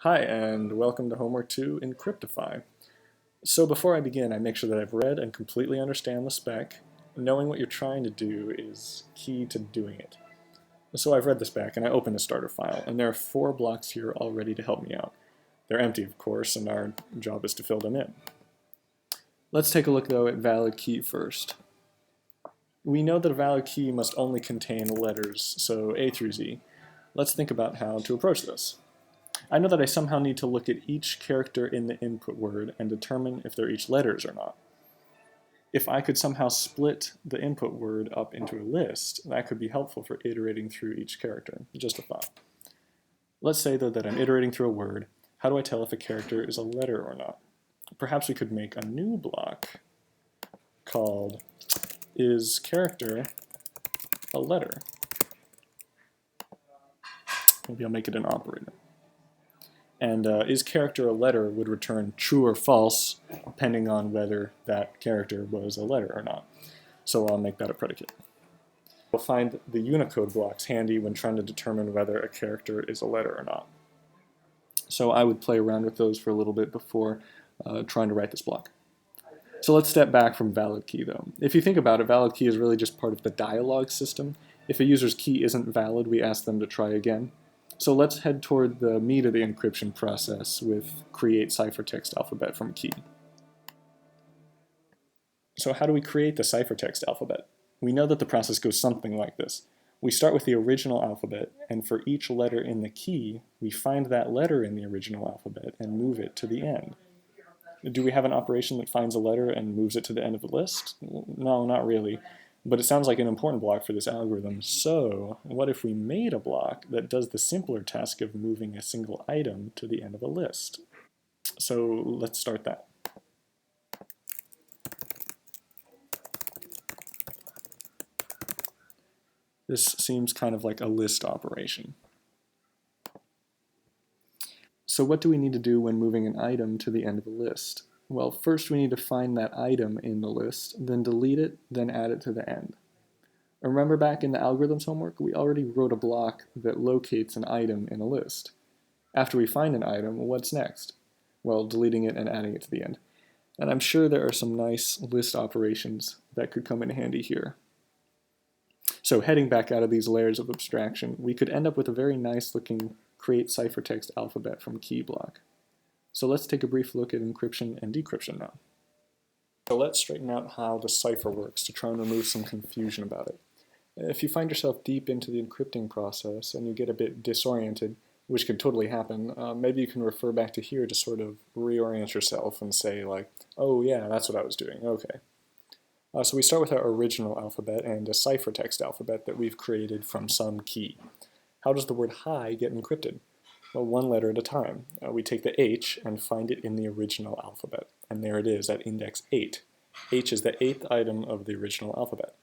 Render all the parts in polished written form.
Hi, and welcome to Homework 2 Encryptify. So before I begin, I make sure that I've read and completely understand the spec. Knowing what you're trying to do is key to doing it. So I've read the spec, and I opened a starter file, and there are 4 blocks here all ready to help me out. They're empty, of course, and our job is to fill them in. Let's take a look, though, at valid key first. We know that a valid key must only contain letters, so A through Z. Let's think about how to approach this. I know that I somehow need to look at each character in the input word and determine if they're each letters or not. If I could somehow split the input word up into a list, that could be helpful for iterating through each character. Just a thought. Let's say, though, that I'm iterating through a word. How do I tell if a character is a letter or not? Perhaps we could make a new block called is character a letter? Maybe I'll make it an operator. And is character a letter would return true or false, depending on whether that character was a letter or not. So I'll make that a predicate. We'll find the Unicode blocks handy when trying to determine whether a character is a letter or not. So I would play around with those for a little bit before trying to write this block. So let's step back from valid key, though. If you think about it, valid key is really just part of the dialog system. If a user's key isn't valid, we ask them to try again. So let's head toward the meat of the encryption process with create ciphertext alphabet from key. So how do we create the ciphertext alphabet? We know that the process goes something like this. We start with the original alphabet, and for each letter in the key, we find that letter in the original alphabet and move it to the end. Do we have an operation that finds a letter and moves it to the end of the list? No, not really. But it sounds like an important block for this algorithm, so what if we made a block that does the simpler task of moving a single item to the end of a list? So let's start that. This seems kind of like a list operation. So what do we need to do when moving an item to the end of a list? Well, first we need to find that item in the list, then delete it, then add it to the end. Remember back in the algorithms homework, we already wrote a block that locates an item in a list. After we find an item, what's next? Well, deleting it and adding it to the end. And I'm sure there are some nice list operations that could come in handy here. So heading back out of these layers of abstraction, we could end up with a very nice looking create ciphertext alphabet from key block. So let's take a brief look at encryption and decryption now. So let's straighten out how the cipher works to try and remove some confusion about it. If you find yourself deep into the encrypting process and you get a bit disoriented, which could totally happen, maybe you can refer back to here to sort of reorient yourself and say like, oh yeah, that's what I was doing, okay. So we start with our original alphabet and a ciphertext alphabet that we've created from some key. How does the word hi get encrypted? Well, one letter at a time. We take the H and find it in the original alphabet. And there it is at index 8. H is the 8th item of the original alphabet.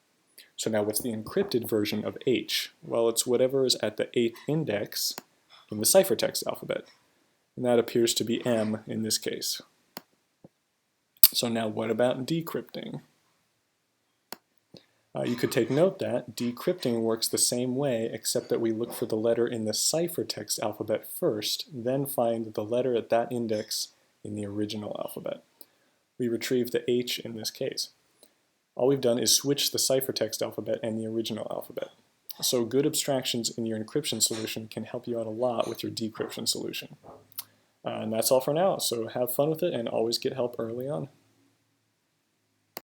So now what's the encrypted version of H? Well, it's whatever is at the 8th index in the ciphertext alphabet. And that appears to be M in this case. So now what about decrypting? You could take note that decrypting works the same way, except that we look for the letter in the ciphertext alphabet first, then find the letter at that index in the original alphabet. We retrieve the H in this case. All we've done is switch the ciphertext alphabet and the original alphabet. So good abstractions in your encryption solution can help you out a lot with your decryption solution. And that's all for now, so have fun with it and always get help early on.